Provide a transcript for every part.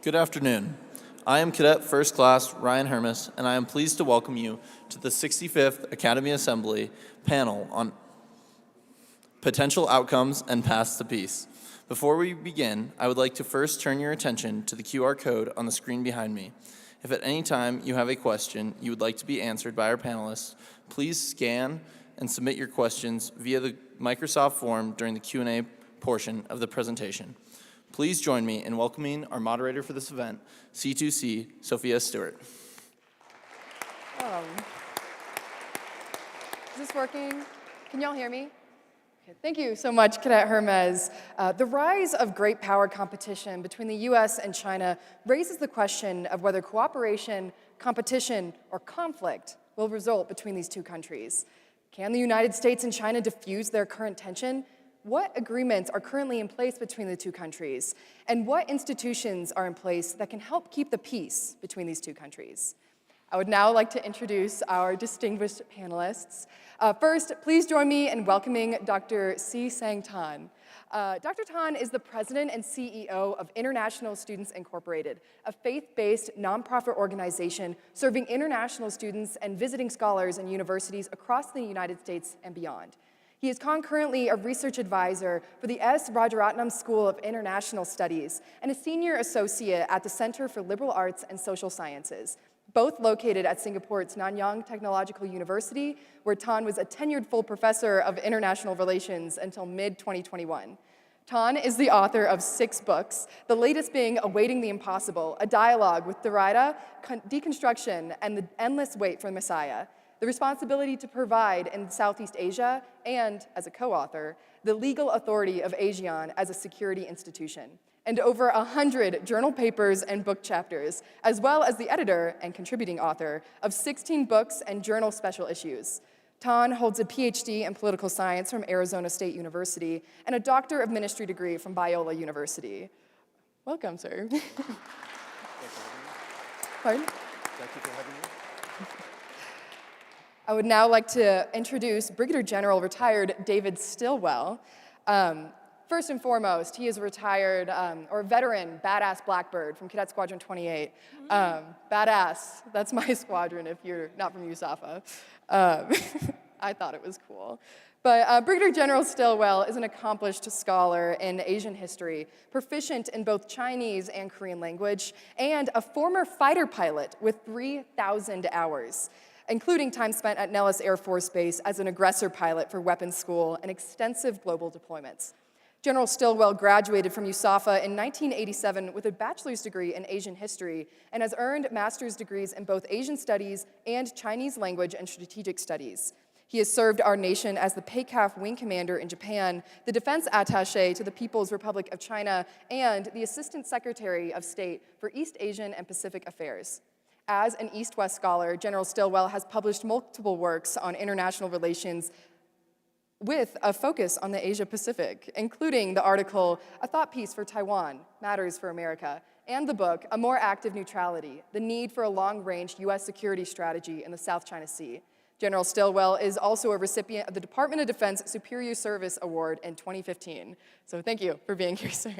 Good afternoon. I am Cadet First Class Ryan Hermes, and I am pleased to welcome you to the 65th Academy Assembly panel on potential outcomes and paths to peace. Before we begin, I would like to first turn your attention to the QR code on the screen behind me. If at any time you have a question you would like to be answered by our panelists, please scan and submit your questions via the Microsoft form during the Q&A portion of the presentation. Please join me in welcoming our moderator for this event, C2C, Sophia Stewart. Is this working? Can y'all hear me? Okay, thank you so much, Cadet Hermes. The rise of great power competition between the US and China raises the question of whether cooperation, competition, or conflict will result between these two countries. Can the United States and China diffuse their current tension? What agreements are currently in place between the two countries? And what institutions are in place that can help keep the peace between these two countries? I would now like to introduce our distinguished panelists. First, please join me in welcoming Dr. Seng Tan. Dr. Tan is the president and CEO of International Students Incorporated, a faith-based nonprofit organization serving international students and visiting scholars in universities across the United States and beyond. He is concurrently a research advisor for the S. Rajaratnam School of International Studies and a senior associate at the Center for Liberal Arts and Social Sciences, both located at Singapore's Nanyang Technological University, where Tan was a tenured full professor of international relations until mid-2021. Tan is the author of 6 books, the latest being Awaiting the Impossible, a dialogue with Derrida, Deconstruction, and the Endless Wait for the Messiah. The responsibility to provide in Southeast Asia, and, as a co-author, the legal authority of ASEAN as a security institution, and over 100 journal papers and book chapters, as well as the editor and contributing author of 16 books and journal special issues. Tan holds a PhD in political science from Arizona State University and a Doctor of Ministry degree from Biola University. Welcome, sir. Pardon? Thank you for having me. I would now like to introduce Brigadier General retired David Stilwell. First and foremost, he is a retired, or veteran, badass Blackbird from Cadet Squadron 28. Badass, that's my squadron if you're not from USAFA. I thought it was cool. But Brigadier General Stilwell is an accomplished scholar in Asian history, proficient in both Chinese and Korean language, and a former fighter pilot with 3,000 hours, including time spent at Nellis Air Force Base as an aggressor pilot for weapons school and extensive global deployments. General Stilwell graduated from USAFA in 1987 with a bachelor's degree in Asian history and has earned master's degrees in both Asian studies and Chinese language and strategic studies. He has served our nation as the PACAF wing commander in Japan, the defense attaché to the People's Republic of China, and the assistant secretary of state for East Asian and Pacific affairs. As an East-West scholar, General Stilwell has published multiple works on international relations with a focus on the Asia-Pacific, including the article, A Thought Piece for Taiwan, Matters for America, and the book, A More Active Neutrality, The Need for a Long-Range U.S. Security Strategy in the South China Sea. General Stilwell is also a recipient of the Department of Defense Superior Service Award in 2015. So thank you for being here, sir.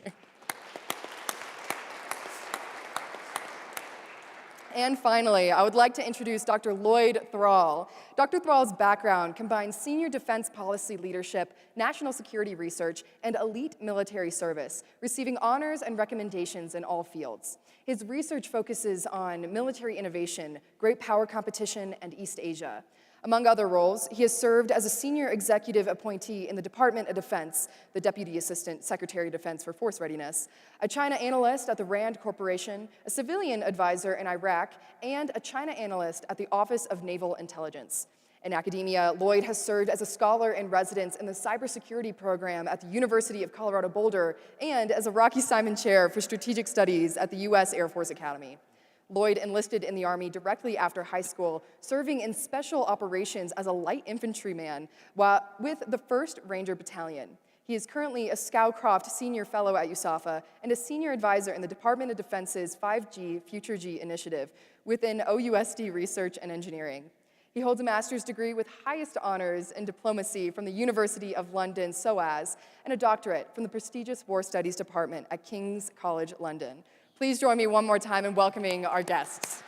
And finally, I would like to introduce Dr. Lloyd Thrall. Dr. Thrall's background combines senior defense policy leadership, national security research, and elite military service, receiving honors and recommendations in all fields. His research focuses on military innovation, great power competition, and East Asia. Among other roles, he has served as a senior executive appointee in the Department of Defense, the Deputy Assistant Secretary of Defense for Force Readiness, a China analyst at the RAND Corporation, a civilian advisor in Iraq, and a China analyst at the Office of Naval Intelligence. In academia, Lloyd has served as a scholar in residence in the cybersecurity program at the University of Colorado Boulder and as a Rocky Simon Chair for Strategic Studies at the U.S. Air Force Academy. Lloyd enlisted in the Army directly after high school, serving in special operations as a light infantryman with the 1st Ranger Battalion. He is currently a Scowcroft Senior Fellow at USAFA and a Senior Advisor in the Department of Defense's 5G Future G initiative within OUSD Research and Engineering. He holds a master's degree with highest honors in diplomacy from the University of London, SOAS, and a doctorate from the prestigious War Studies Department at King's College London. Please join me one more time in welcoming our guests.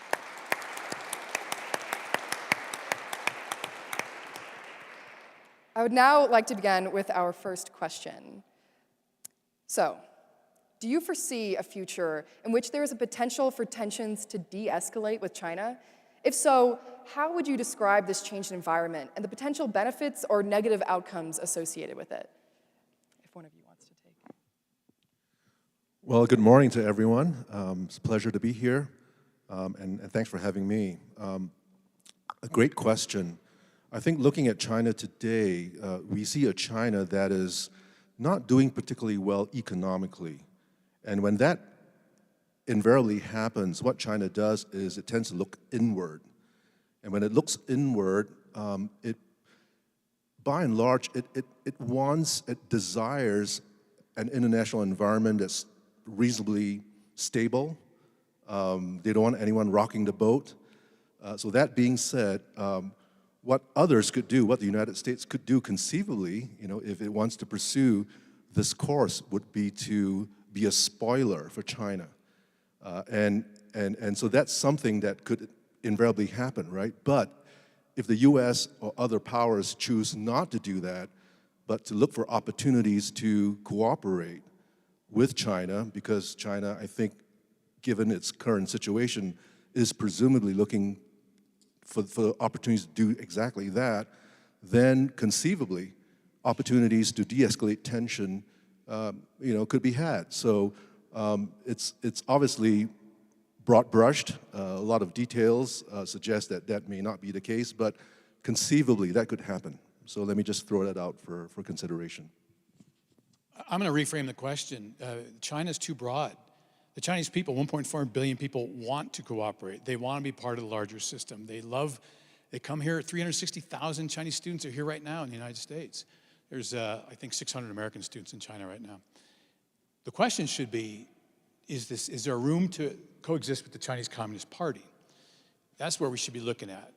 I would now like to begin with our first question. So, do you foresee a future in which there is a potential for tensions to de-escalate with China? If so, how would you describe this changed environment and the potential benefits or negative outcomes associated with it? If one of you wants to take. Well, good morning to everyone. It's a pleasure to be here, and thanks for having me. A great question. I think looking at China today, we see a China that is not doing particularly well economically. And when that invariably happens, what China does is it tends to look inward. And when it looks inward, by and large, it desires an international environment that's reasonably stable. They don't want anyone rocking the boat. So that being said, what others could do, what the United States could do conceivably, if it wants to pursue this course, would be to be a spoiler for China. And so that's something that could invariably happen, right? But if the US or other powers choose not to do that, but to look for opportunities to cooperate with China, because China, I think, given its current situation, is presumably looking for opportunities to do exactly that, then conceivably opportunities to de-escalate tension, could be had. So it's obviously broad brushed. A lot of details suggest that that may not be the case, but conceivably that could happen. So let me just throw that out for consideration. I'm going to reframe the question. China's too broad. The Chinese people, 1.4 billion people, want to cooperate. They want to be part of the larger system. They come here, 360,000 Chinese students are here right now in the United States. There's, I think, 600 American students in China right now. The question should be, is there room to coexist with the Chinese Communist Party? That's where we should be looking at.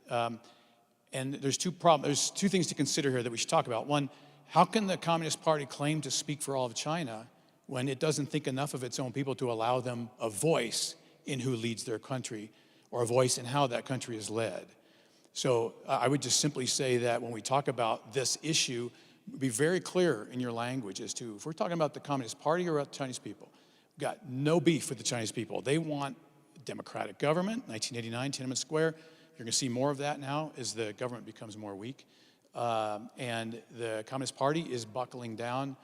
And there's two things to consider here that we should talk about. One, how can the Communist Party claim to speak for all of China when it doesn't think enough of its own people to allow them a voice in who leads their country or a voice in how that country is led? So I would just simply say that when we talk about this issue, be very clear in your language as to if we're talking about the Communist Party or about the Chinese people. We've got no beef with the Chinese people. They want democratic government, 1989, Tiananmen Square. You're going to see more of that now as the government becomes more weak. And the Communist Party is buckling down,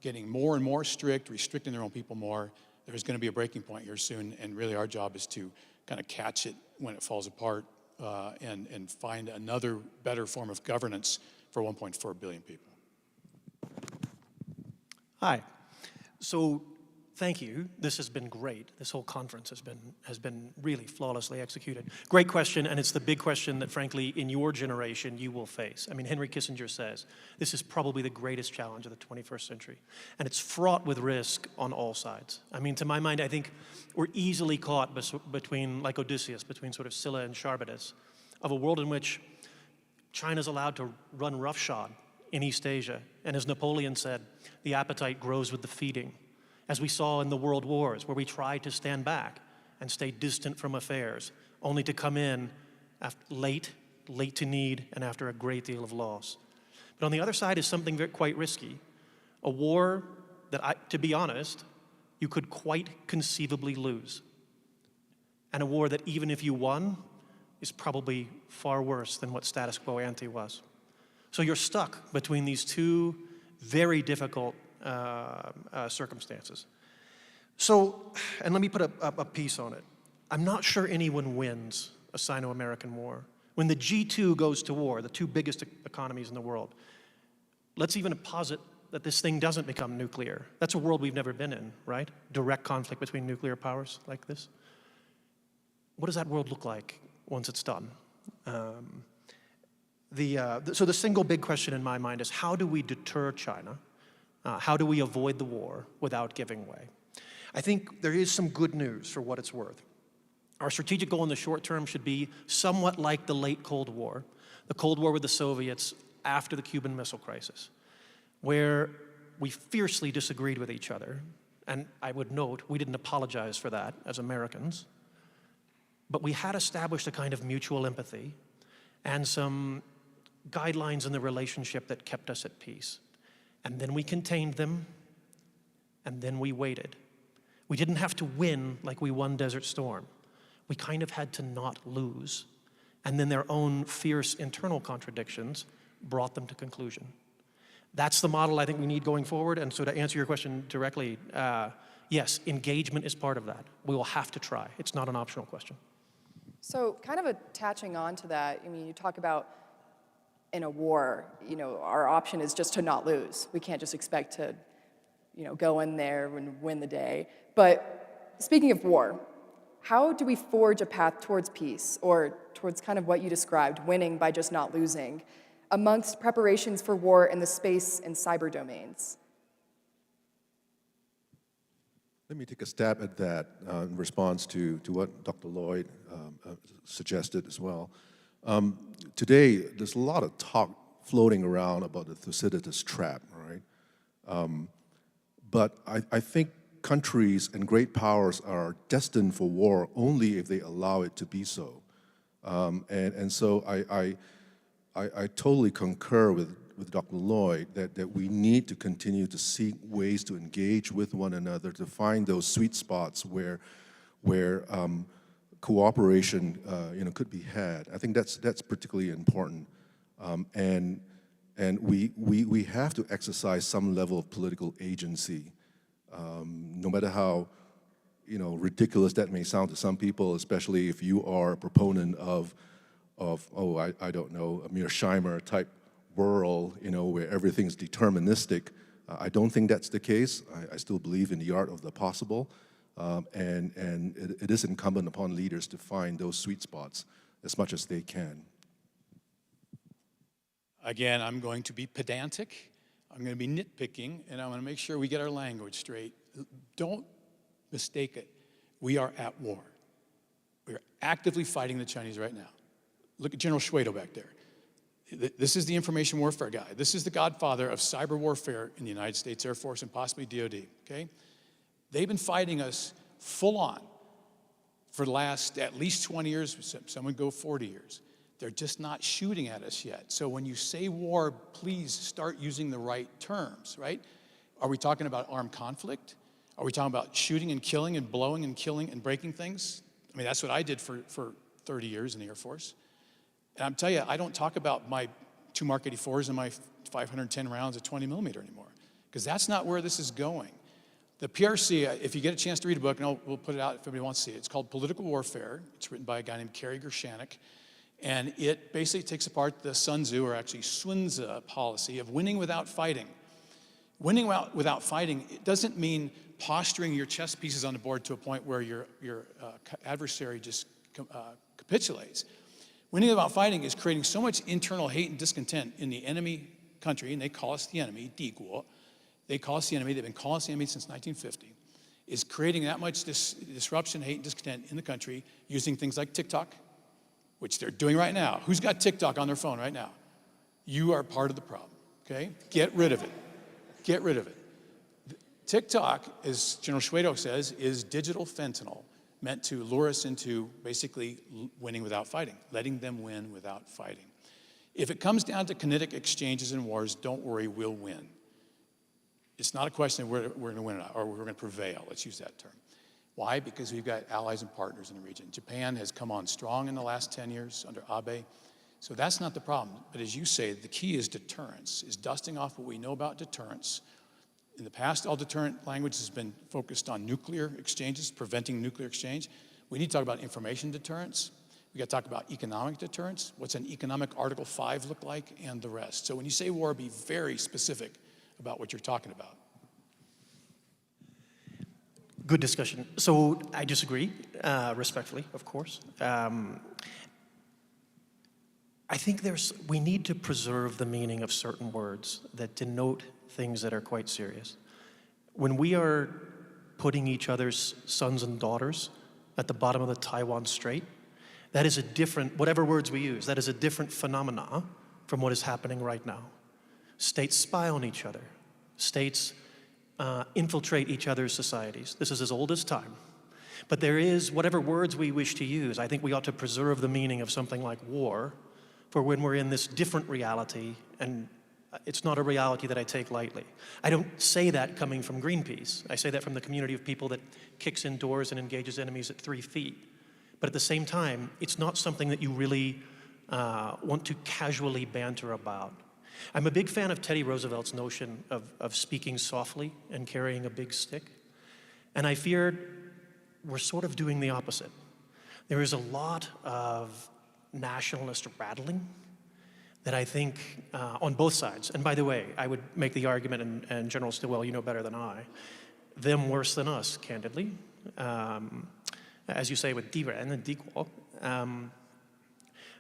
getting more and more strict, restricting their own people more. There's going to be a breaking point here soon, and really our job is to kind of catch it when it falls apart and find another better form of governance for 1.4 billion people. Hi. So thank you. This has been great. This whole conference has been really flawlessly executed. Great question, and it's the big question that, frankly, in your generation, you will face. I mean, Henry Kissinger says this is probably the greatest challenge of the 21st century, and it's fraught with risk on all sides. I mean, to my mind, I think we're easily caught between, like Odysseus, between sort of Scylla and Charybdis, of a world in which China's allowed to run roughshod in East Asia, and as Napoleon said, the appetite grows with the feeding. As we saw in the world wars, where we tried to stand back and stay distant from affairs, only to come in late to need, and after a great deal of loss. But on the other side is something quite risky, a war that, to be honest, you could quite conceivably lose, and a war that even if you won, is probably far worse than what status quo ante was. So you're stuck between these two very difficult circumstances. So, and let me put a piece on it. I'm not sure anyone wins a Sino-American war. When the G2 goes to war, the two biggest economies in the world, let's even posit that this thing doesn't become nuclear. That's a world we've never been in, right? Direct conflict between nuclear powers like this. What does that world look like once it's done? So the single big question in my mind is, how do we deter China? How do we avoid the war without giving way? I think there is some good news for what it's worth. Our strategic goal in the short term should be somewhat like the late Cold War, the Cold War with the Soviets after the Cuban Missile Crisis, where we fiercely disagreed with each other, And I would note, we didn't apologize for that as Americans, but we had established a kind of mutual empathy and some guidelines in the relationship that kept us at peace. And then we contained them, and then we waited. We didn't have to win like we won Desert Storm. We kind of had to not lose. And then their own fierce internal contradictions brought them to conclusion. That's the model I think we need going forward. And so to answer your question directly, yes, engagement is part of that. We will have to try. It's not an optional question. So kind of attaching on to that, I mean, you talk about in a war, our option is just to not lose. We can't just expect to, go in there and win the day. But speaking of war, how do we forge a path towards peace, or towards kind of what you described, winning by just not losing, amongst preparations for war in the space and cyber domains? Let me take a stab at that in response to what Dr. Lloyd suggested as well. Today, there's a lot of talk floating around about the Thucydides trap, right? But I think countries and great powers are destined for war only if they allow it to be so. And so I totally concur with Dr. Lloyd that we need to continue to seek ways to engage with one another, to find those sweet spots where cooperation could be had. I think that's particularly important. And we have to exercise some level of political agency, no matter how ridiculous that may sound to some people, especially if you are a proponent of I don't know, a Mearsheimer type world, where everything's deterministic. I don't think that's the case. I still believe in the art of the possible, and it is incumbent upon leaders to find those sweet spots as much as they can. Again, I'm going to be pedantic, I'm going to be nitpicking, and I'm going to make sure we get our language straight. Don't mistake it. We are at war. We are actively fighting the Chinese right now. Look at General Schwedo back there. This is the information warfare guy. This is the godfather of cyber warfare in the United States Air Force and possibly DOD, okay? They've been fighting us full on for the last at least 20 years, some would go 40 years. They're just not shooting at us yet. So when you say war, please start using the right terms, right? Are we talking about armed conflict? Are we talking about shooting and killing and blowing and killing and breaking things? I mean, that's what I did for 30 years in the Air Force. And I'm telling you, I don't talk about my 2 Mark 84s and my 510 rounds of 20 millimeter anymore, because that's not where this is going. The PRC, if you get a chance to read a book, and we'll put it out if anybody wants to see it, it's called Political Warfare. It's written by a guy named Kerry Gershanik. And it basically takes apart the Sun Tzu, or actually Sunzi policy of winning without fighting. Winning without fighting, it doesn't mean posturing your chess pieces on the board to a point where your adversary just capitulates. Winning without fighting is creating so much internal hate and discontent in the enemy country, and they call us the enemy, Diguo. They call us the enemy. They've been calling us the enemy since 1950. Is creating that much disruption, hate, and discontent in the country using things like TikTok, which they're doing right now. Who's got TikTok on their phone right now? You are part of the problem, okay? Get rid of it. Get rid of it. TikTok, as General Schwedo says, is digital fentanyl, meant to lure us into basically winning without fighting, letting them win without fighting. If it comes down to kinetic exchanges and wars, don't worry, we'll win. It's not a question of we're going to win or we're going to prevail. Let's use that term. Why? Because we've got allies and partners in the region. Japan has come on strong in the last 10 years under Abe. So that's not the problem. But as you say, the key is deterrence, is dusting off what we know about deterrence. In the past, all deterrent language has been focused on nuclear exchanges, preventing nuclear exchange. We need to talk about information deterrence. We got to talk about economic deterrence. What's an economic Article 5 look like, and the rest. So when you say war, be very specific about what you're talking about. Good discussion. So I disagree, respectfully, of course. I think we need to preserve the meaning of certain words that denote things that are quite serious. When we are putting each other's sons and daughters at the bottom of the Taiwan Strait, that is a different, whatever words we use, that is a different phenomena from what is happening right now. States spy on each other. States infiltrate each other's societies. This is as old as time. But there is, whatever words we wish to use, I think we ought to preserve the meaning of something like war for when we're in this different reality, and it's not a reality that I take lightly. I don't say that coming from Greenpeace. I say that from the community of people that kicks indoors and engages enemies at 3 feet. But at the same time, it's not something that you really want to casually banter about. I'm a big fan of Teddy Roosevelt's notion of speaking softly and carrying a big stick. And I fear we're sort of doing the opposite. There is a lot of nationalist rattling that I think on both sides, and by the way, I would make the argument, and General Stilwell, you know better than I, them worse than us, candidly. As you say with Diren and Dequal.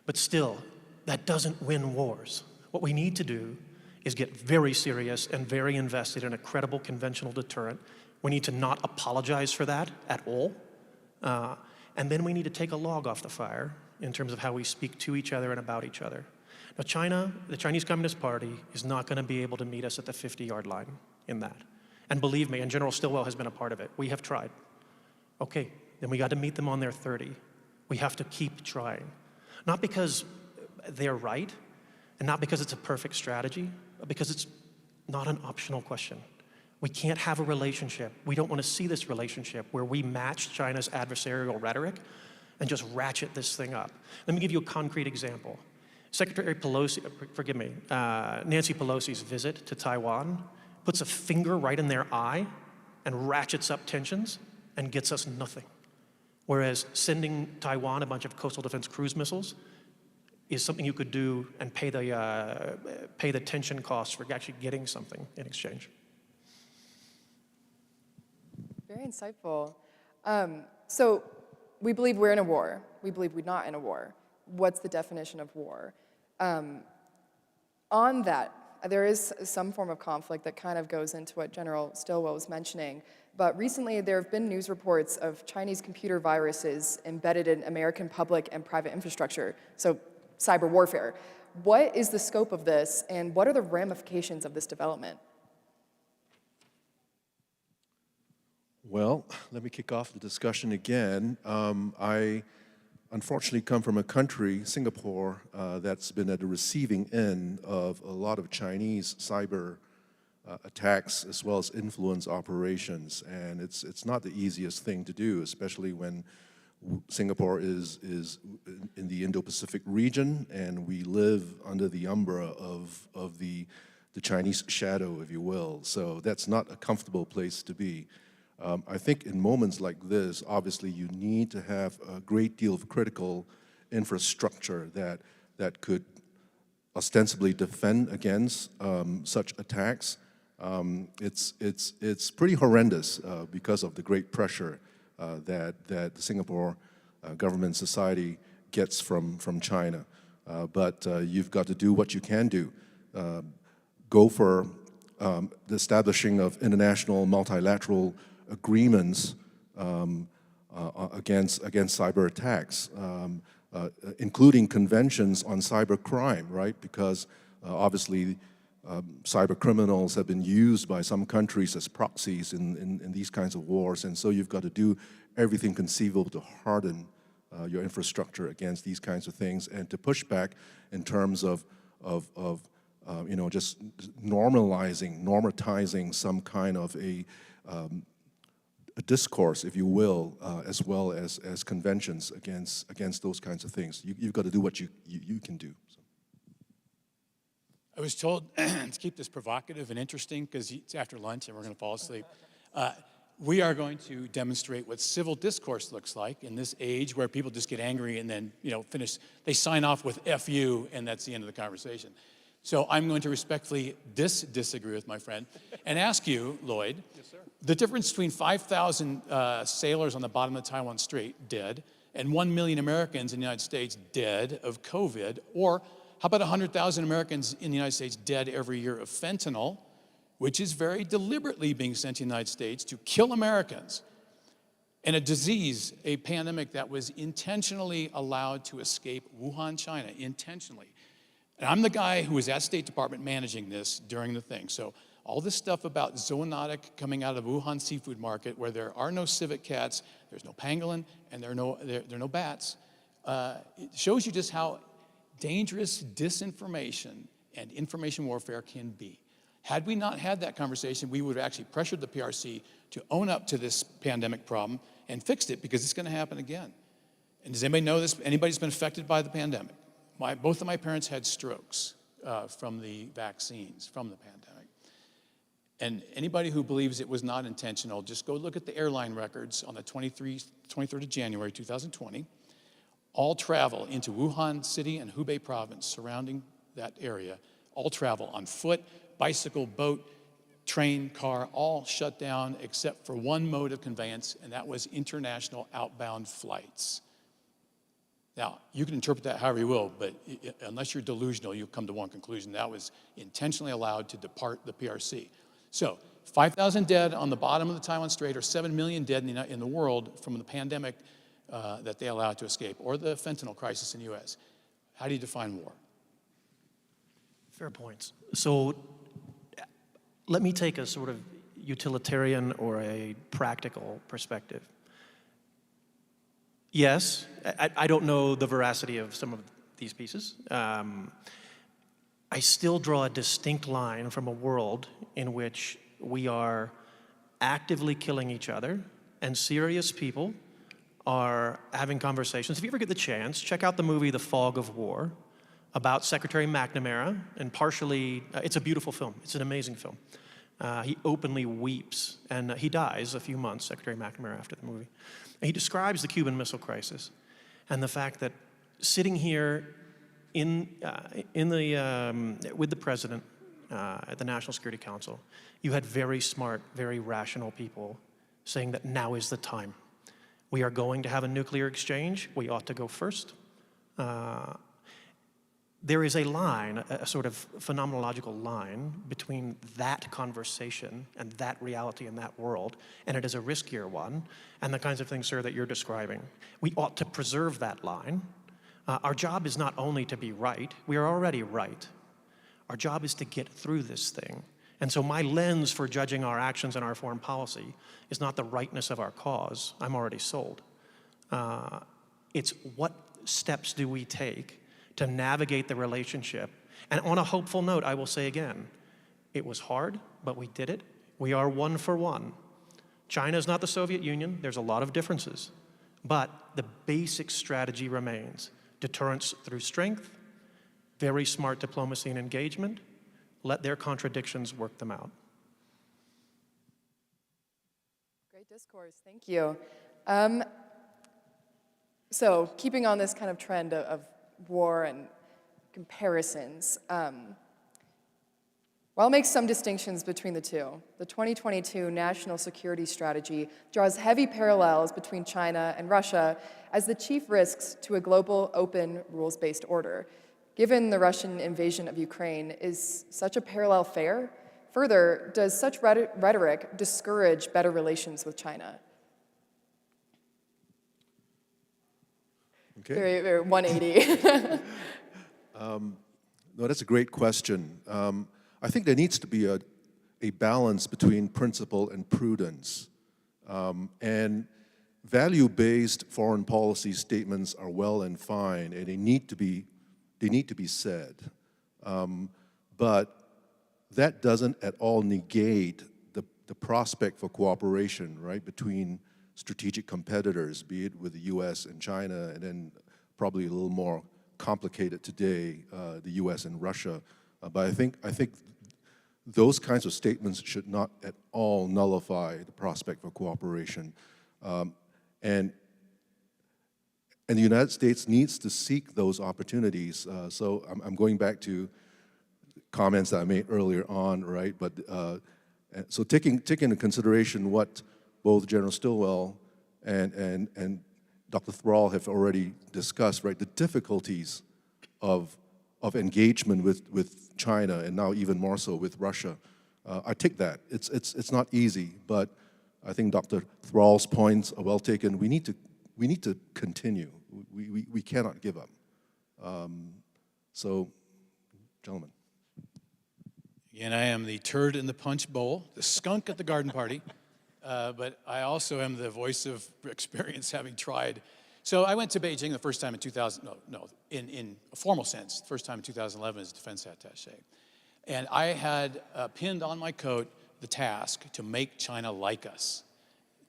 But still, that doesn't win wars. What we need to do is get very serious and very invested in a credible conventional deterrent. We need to not apologize for that at all. And then we need to take a log off the fire in terms of how we speak to each other and about each other. Now China, the Chinese Communist Party, is not going to be able to meet us at the 50-yard line in that. And believe me, and General Stilwell has been a part of it, we have tried. Okay, then we got to meet them on their 30. We have to keep trying. Not because they're right, and not because it's a perfect strategy, but because it's not an optional question. We can't have a relationship. We don't want to see this relationship where we match China's adversarial rhetoric and just ratchet this thing up. Let me give you a concrete example. Secretary Pelosi, forgive me, Nancy Pelosi's visit to Taiwan puts a finger right in their eye and ratchets up tensions and gets us nothing. Whereas sending Taiwan a bunch of coastal defense cruise missiles is something you could do and pay the tension costs for actually getting something in exchange. Very insightful. So we believe we're in a war. We believe we're not in a war. What's the definition of war? On that, there is some form of conflict that kind of goes into what General Stilwell was mentioning. But recently, there have been news reports of Chinese computer viruses embedded in American public and private infrastructure, so cyber warfare. What is the scope of this, and what are the ramifications of this development? Well, let me kick off the discussion again. I unfortunately come from a country, Singapore, that's been at the receiving end of a lot of Chinese cyber attacks as well as influence operations, and it's not the easiest thing to do, especially when Singapore is in the Indo-Pacific region, and we live under the umbrella of the Chinese shadow, if you will. So that's not a comfortable place to be. I think in moments like this, obviously you need to have a great deal of critical infrastructure that could ostensibly defend against such attacks. It's pretty horrendous because of the great pressure that the Singapore government society gets from China. But you've got to do what you can do. Go for the establishing of international multilateral agreements against cyber attacks, including conventions on cyber crime, right? Because obviously cyber criminals have been used by some countries as proxies in these kinds of wars, and so you've got to do everything conceivable to harden your infrastructure against these kinds of things, and to push back in terms of just normatizing some kind of a discourse, if you will, as well as conventions against those kinds of things. You've got to do what you can do. So. I was told to keep this provocative and interesting because it's after lunch and we're going to fall asleep. We are going to demonstrate what civil discourse looks like in this age where people just get angry and then finish. They sign off with "F you," and that's the end of the conversation. So I'm going to respectfully disagree with my friend and ask you, Lloyd, yes, sir. The difference between 5,000 sailors on the bottom of the Taiwan Strait dead and 1 million Americans in the United States dead of COVID, or how about 100,000 Americans in the United States dead every year of fentanyl, which is very deliberately being sent to the United States to kill Americans, and a disease, a pandemic that was intentionally allowed to escape Wuhan, China, intentionally. And I'm the guy who was at State Department managing this during the thing. So All this stuff about zoonotic coming out of Wuhan seafood market, where there are no civet cats, there's no pangolin, and there are no bats, it shows you just how dangerous disinformation and information warfare can be. Had we not had that conversation, we would have actually pressured the PRC to own up to this pandemic problem and fixed it, because it's going to happen again. And does anybody know this? Anybody who's been affected by the pandemic? Both of my parents had strokes from the vaccines, from the pandemic. And anybody who believes it was not intentional, just go look at the airline records on the 23rd of January, 2020. All travel into Wuhan City and Hubei province surrounding that area, all travel on foot, bicycle, boat, train, car, all shut down except for one mode of conveyance, and that was international outbound flights. Now, you can interpret that however you will, but unless you're delusional, you'll come to one conclusion: that was intentionally allowed to depart the PRC. So 5,000 dead on the bottom of the Taiwan Strait, or 7 million dead in the world from the pandemic that they allowed to escape, or the fentanyl crisis in the US. How do you define war? Fair points. So let me take a sort of utilitarian or a practical perspective. Yes, I don't know the veracity of some of these pieces. I still draw a distinct line from a world in which we are actively killing each other and serious people are having conversations. If you ever get the chance, check out the movie The Fog of War about Secretary McNamara, and partially, it's a beautiful film. It's an amazing film. He openly weeps, and he dies a few months, Secretary McNamara, after the movie. And he describes the Cuban Missile Crisis and the fact that sitting here with the president at the National Security Council, you had very smart, very rational people saying that now is the time. We are going to have a nuclear exchange. We ought to go first. There is a line, a sort of phenomenological line between that conversation and that reality in that world, and it is a riskier one, and the kinds of things, sir, that you're describing. We ought to preserve that line. Our job is not only to be right, we are already right. Our job is to get through this thing. And so my lens for judging our actions and our foreign policy is not the rightness of our cause. I'm already sold. It's what steps do we take to navigate the relationship. And on a hopeful note, I will say again, it was hard, but we did it. We are one for one. China is not the Soviet Union. There's a lot of differences. But the basic strategy remains: deterrence through strength, very smart diplomacy and engagement. Let their contradictions work them out. Great discourse, thank you. So keeping on this kind of trend of war and comparisons, while it makes some distinctions between the two, the 2022 National Security Strategy draws heavy parallels between China and Russia as the chief risks to a global, open, rules-based order. Given the Russian invasion of Ukraine, is such a parallel fair? Further, does such rhetoric discourage better relations with China? Okay. Very, very 180. No, that's a great question. I think there needs to be a balance between principle and prudence. And value-based foreign policy statements are well and fine, and they need to be said. But that doesn't at all negate the prospect for cooperation, right, between strategic competitors, be it with the US and China, and then probably a little more complicated today, the US and Russia. But I think those kinds of statements should not at all nullify the prospect for cooperation. And the United States needs to seek those opportunities. So I'm going back to comments that I made earlier on, right? But so taking into consideration what both General Stilwell and Dr. Thrall have already discussed, right? The difficulties of engagement with China, and now even more so with Russia. I take that. It's not easy, but I think Dr. Thrall's points are well taken. We need to continue. We cannot give up. So, gentlemen. and I am the turd in the punch bowl, the skunk at the garden party, but I also am the voice of experience having tried. So I went to Beijing the first time in 2000, in a formal sense, the first time in 2011 as defense attaché. And I had pinned on my coat the task to make China like us,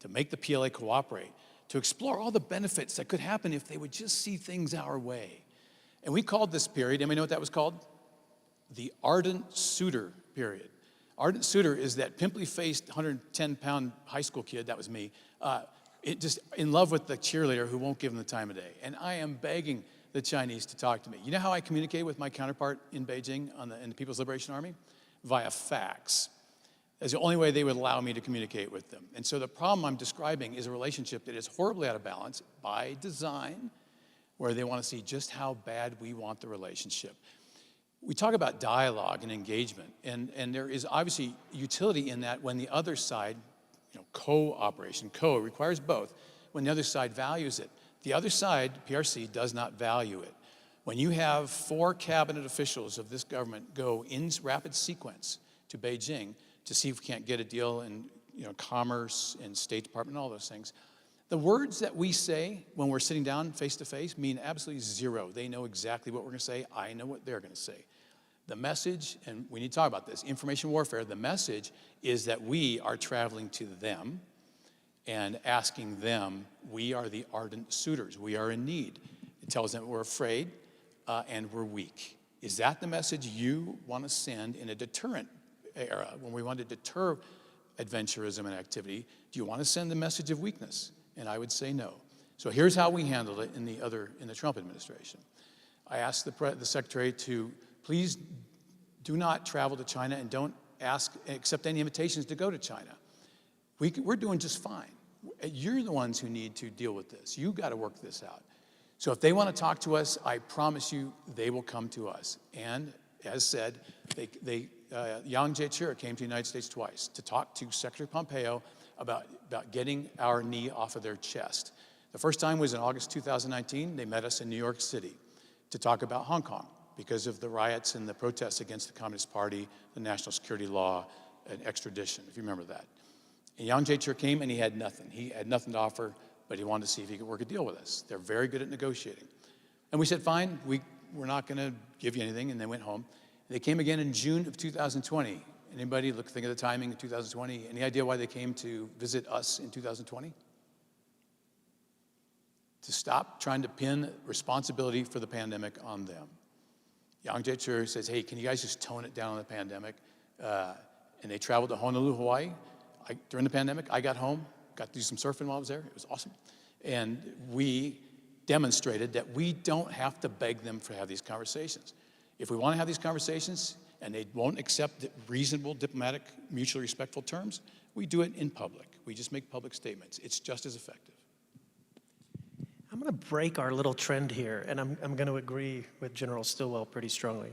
to make the PLA cooperate, to explore all the benefits that could happen if they would just see things our way. And we called this period, and we know what that was called? The ardent suitor period. Ardent suitor is that pimply-faced 110-pound high school kid, that was me, just in love with the cheerleader who won't give him the time of day. And I am begging the Chinese to talk to me. You know how I communicate with my counterpart in Beijing in the People's Liberation Army? Via fax. That's the only way they would allow me to communicate with them. And so the problem I'm describing is a relationship that is horribly out of balance by design, where they want to see just how bad we want the relationship. We talk about dialogue and engagement, and there is obviously utility in that when the other side, cooperation, requires both, when the other side values it. The other side, PRC, does not value it. When you have 4 cabinet officials of this government go in rapid sequence to Beijing to see if we can't get a deal in commerce and State Department and all those things, the words that we say when we're sitting down face to face mean absolutely zero. They know exactly what we're going to say. I know what they're going to say. The message, and we need to talk about this, information warfare, the message is that we are traveling to them and asking them, we are the ardent suitors. We are in need. It tells them we're afraid and we're weak. Is that the message you want to send in a deterrent era, when we want to deter adventurism and activity? Do you want to send the message of weakness? And I would say no. So here's how we handled it in the Trump administration. I asked the secretary to please do not travel to China and don't accept any invitations to go to China. We're doing just fine. You're the ones who need to deal with this. You got to work this out. So if they want to talk to us, I promise you they will come to us. And as said, Yang Jiechi came to the United States twice to talk to Secretary Pompeo about getting our knee off of their chest. The first time was in August 2019. They met us in New York City to talk about Hong Kong because of the riots and the protests against the Communist Party, the national security law, and extradition, if you remember that. And Yang Jiechi came and he had nothing. He had nothing to offer, but he wanted to see if he could work a deal with us. They're very good at negotiating. And we said, fine, we're not going to give you anything, and they went home. They came again in June of 2020. Anybody think of the timing of 2020? Any idea why they came to visit us in 2020? To stop trying to pin responsibility for the pandemic on them. Yang Jiechi says, hey, can you guys just tone it down on the pandemic? And they traveled to Honolulu, Hawaii. During the pandemic, I got home, got to do some surfing while I was there. It was awesome. And we demonstrated that we don't have to beg them to have these conversations. If we want to have these conversations and they won't accept reasonable, diplomatic, mutually respectful terms, we do it in public. We just make public statements. It's just as effective. I'm going to break our little trend here, and I'm going to agree with General Stilwell pretty strongly.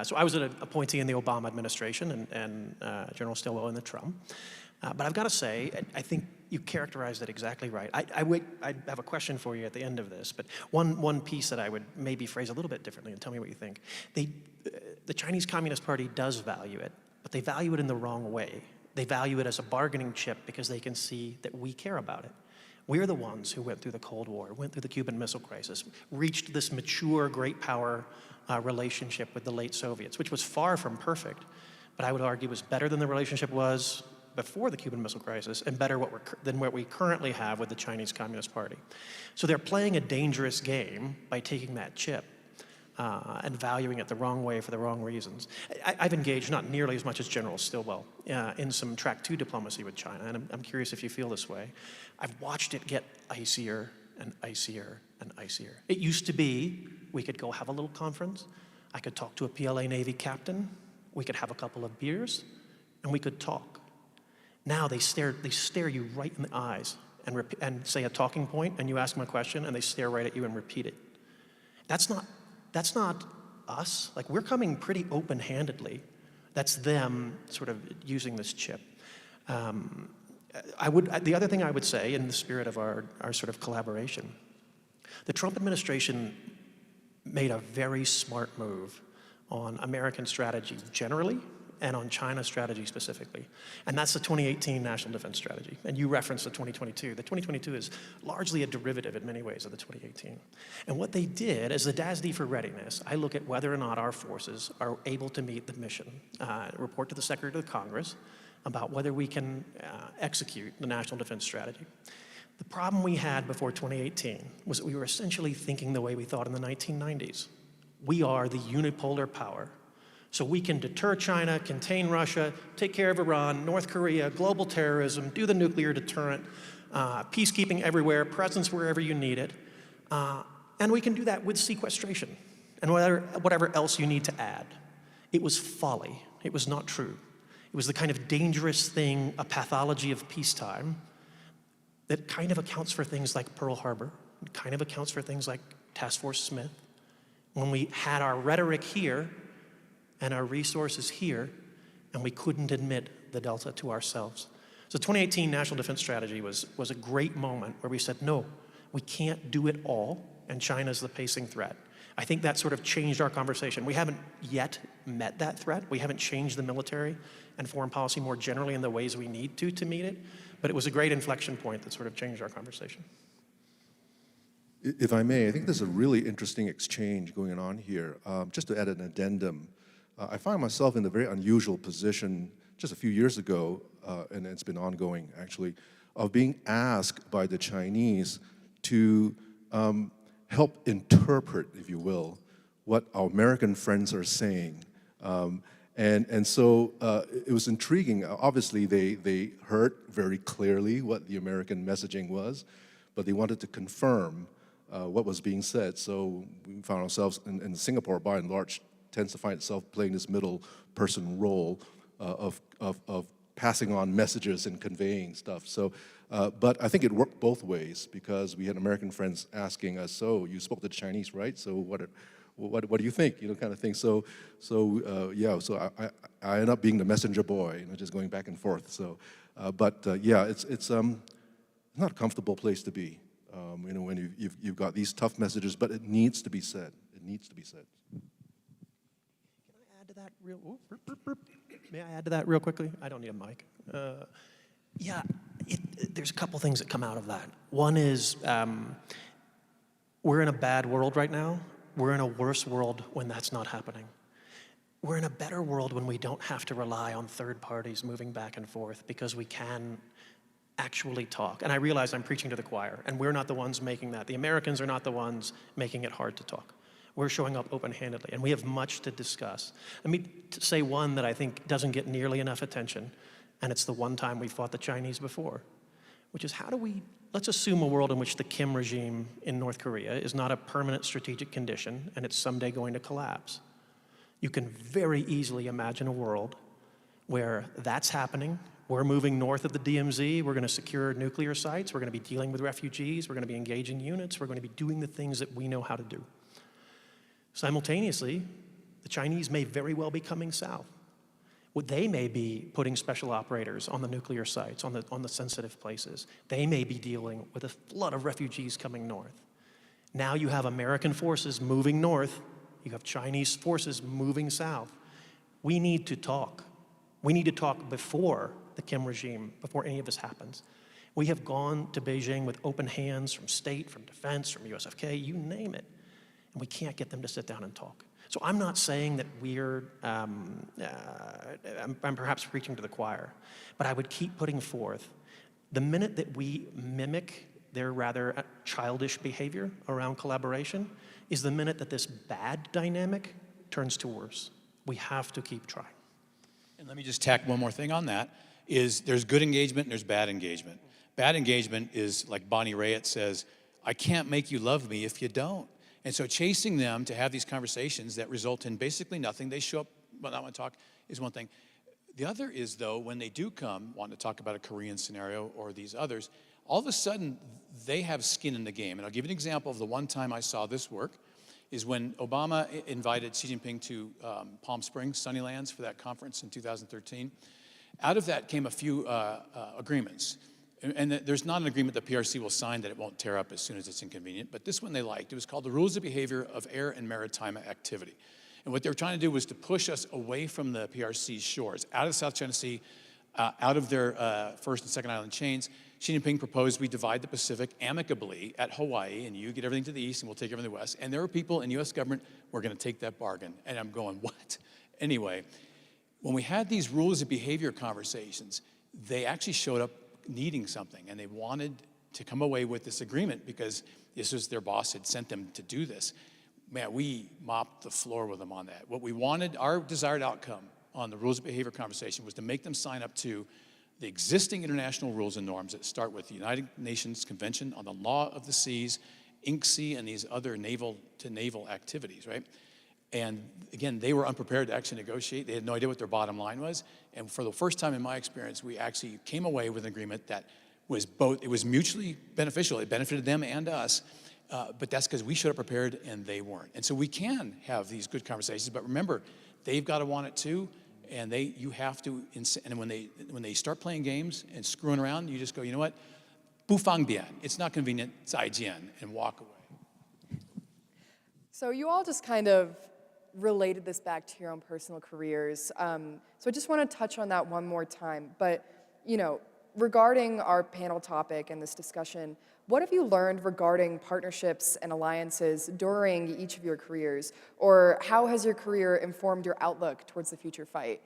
So I was an appointee in the Obama administration and General Stilwell in the Trump. But I've got to say, I think you characterized it exactly right. I have a question for you at the end of this, but one piece that I would maybe phrase a little bit differently, and tell me what you think. The Chinese Communist Party does value it, but they value it in the wrong way. They value it as a bargaining chip because they can see that we care about it. We're the ones who went through the Cold War, went through the Cuban Missile Crisis, reached this mature great power relationship with the late Soviets, which was far from perfect, but I would argue was better than the relationship was before the Cuban Missile Crisis and better than what we currently have with the Chinese Communist Party. So they're playing a dangerous game by taking that chip and valuing it the wrong way for the wrong reasons. I've engaged, not nearly as much as General Stilwell, in some track 2 diplomacy with China, and I'm curious if you feel this way. I've watched it get icier and icier and icier. It used to be we could go have a little conference, I could talk to a PLA Navy captain, we could have a couple of beers, and we could talk. Now they stare you right in the eyes and say a talking point, and you ask them a question, and they stare right at you and repeat it. That's not us. Like, we're coming pretty open-handedly. That's them sort of using this chip. The other thing I would say, in the spirit of our sort of collaboration, the Trump administration made a very smart move on American strategy generally, and on China's strategy specifically. And that's the 2018 National Defense Strategy. And you referenced the 2022. The 2022 is largely a derivative in many ways of the 2018. And what they did as the DASD for readiness, I look at whether or not our forces are able to meet the mission, report to the Secretary of Congress about whether we can execute the National Defense Strategy. The problem we had before 2018 was that we were essentially thinking the way we thought in the 1990s. We are the unipolar power. So we can deter China, contain Russia, take care of Iran, North Korea, global terrorism, do the nuclear deterrent, peacekeeping everywhere, presence wherever you need it. And we can do that with sequestration and whatever else you need to add. It was folly. It was not true. It was the kind of dangerous thing, a pathology of peacetime, that kind of accounts for things like Pearl Harbor, kind of accounts for things like Task Force Smith. When we had our rhetoric here and our resources here, and we couldn't admit the delta to ourselves. So 2018 National Defense Strategy was a great moment where we said, no, we can't do it all, and China's the pacing threat. I think that sort of changed our conversation. We haven't yet met that threat. We haven't changed the military and foreign policy more generally in the ways we need to meet it, but it was a great inflection point that sort of changed our conversation. If I may, I think there's a really interesting exchange going on here. Just to add an addendum, I find myself in a very unusual position just a few years ago, and it's been ongoing actually, of being asked by the Chinese to help interpret, if you will, what our American friends are saying. And so it was intriguing. Obviously, they heard very clearly what the American messaging was, but they wanted to confirm what was being said. So we found ourselves in Singapore, by and large, tends to find itself playing this middle person role of passing on messages and conveying stuff. So, but I think it worked both ways, because we had American friends asking us, so you spoke to the Chinese, right? So what do you think? You know, kind of thing. So I ended up being the messenger boy, you know, just going back and forth. So, yeah, it's not a comfortable place to be. You know, when you've got these tough messages, but it needs to be said. It needs to be said. Can I add to that May I add to that real quickly? I don't need a mic. Yeah, there's a couple things that come out of that. One is we're in a bad world right now. We're in a worse world when that's not happening. We're in a better world when we don't have to rely on third parties moving back and forth, because we can actually talk. And I realize I'm preaching to the choir, and we're not the ones making that. The Americans are not the ones making it hard to talk. We're showing up open-handedly, and we have much to discuss. Let me say one that I think doesn't get nearly enough attention, and it's the one time we fought the Chinese before, which is let's assume a world in which the Kim regime in North Korea is not a permanent strategic condition, and it's someday going to collapse. You can very easily imagine a world where that's happening. We're moving north of the DMZ. We're going to secure nuclear sites. We're going to be dealing with refugees. We're going to be engaging units. We're going to be doing the things that we know how to do. Simultaneously, the Chinese may very well be coming south. They may be putting special operators on the nuclear sites, on the sensitive places. They may be dealing with a flood of refugees coming north. Now you have American forces moving north. You have Chinese forces moving south. We need to talk. We need to talk before the Kim regime, before any of this happens. We have gone to Beijing with open hands from state, from defense, from USFK, you name it. And we can't get them to sit down and talk. So I'm not saying that I'm perhaps preaching to the choir, but I would keep putting forth, the minute that we mimic their rather childish behavior around collaboration is the minute that this bad dynamic turns to worse. We have to keep trying. And let me just tack one more thing on that, is there's good engagement and there's bad engagement. Bad engagement is, like Bonnie Raitt says, I can't make you love me if you don't. And so chasing them to have these conversations that result in basically nothing, they show up, well, not want to talk, is one thing. The other is, though, when they do come, wanting to talk about a Korean scenario or these others, all of a sudden, they have skin in the game. And I'll give you an example of the one time I saw this work, is when Obama invited Xi Jinping to Palm Springs, Sunnylands, for that conference in 2013. Out of that came a few agreements. And there's not an agreement that PRC will sign that it won't tear up as soon as it's inconvenient, but this one they liked. It was called the Rules of Behavior of Air and Maritime Activity. And what they were trying to do was to push us away from the PRC's shores, out of the South China Sea, out of their first and second island chains. Xi Jinping proposed we divide the Pacific amicably at Hawaii, and you get everything to the east, and we'll take everything to the west. And there were people in the U.S. government who were going to take that bargain. And I'm going, what? Anyway, when we had these rules of behavior conversations, they actually showed up needing something, and they wanted to come away with this agreement because this was their boss had sent them to do this. Man, we mopped the floor with them on that. What we wanted, our desired outcome on the rules of behavior conversation was to make them sign up to the existing international rules and norms that start with the United Nations Convention on the Law of the Seas, INCSEA, and these other naval-to-naval activities, right? And again, they were unprepared to actually negotiate. They had no idea what their bottom line was. And for the first time in my experience, we actually came away with an agreement that was both, it was mutually beneficial. It benefited them and us, but that's because we showed up prepared and they weren't. And so we can have these good conversations, but remember, they've got to want it too, and you have to, and when they start playing games and screwing around, you just go, you know what, 不方便, it's not convenient, 再见, and walk away. So you all just kind of related this back to your own personal careers. So I just want to touch on that one more time. But, you know, regarding our panel topic and this discussion, what have you learned regarding partnerships and alliances during each of your careers? Or how has your career informed your outlook towards the future fight?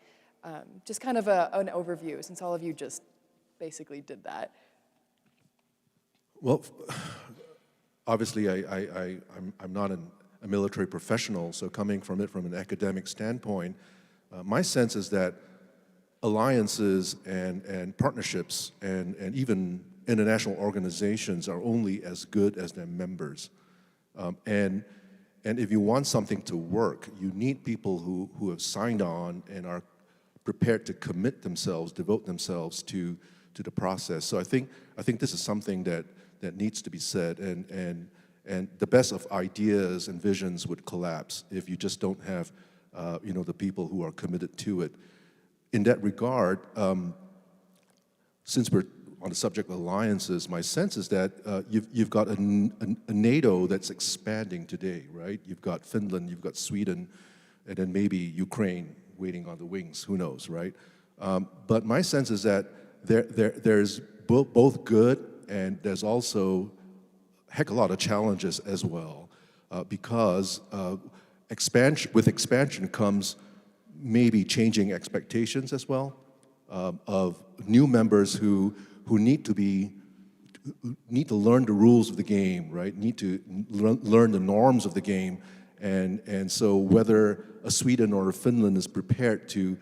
Just kind of an overview, since all of you just basically did that. Well, obviously, I'm not a military professional, so coming from it from an academic standpoint, my sense is that alliances and partnerships and even international organizations are only as good as their members. And if you want something to work, you need people who have signed on and are prepared to commit themselves, devote themselves to the process. So I think this is something that needs to be said, and the best of ideas and visions would collapse if you just don't have the people who are committed to it. In that regard, since we're on the subject of alliances, my sense is that you've got a NATO that's expanding today, right? You've got Finland, you've got Sweden, and then maybe Ukraine waiting on the wings, who knows, right? But my sense is that there's both good and there's also a heck of a lot of challenges as well, because with expansion comes maybe changing expectations as well, of new members who need to learn the rules of the game, right? Need to learn the norms of the game, and so whether a Sweden or a Finland is prepared to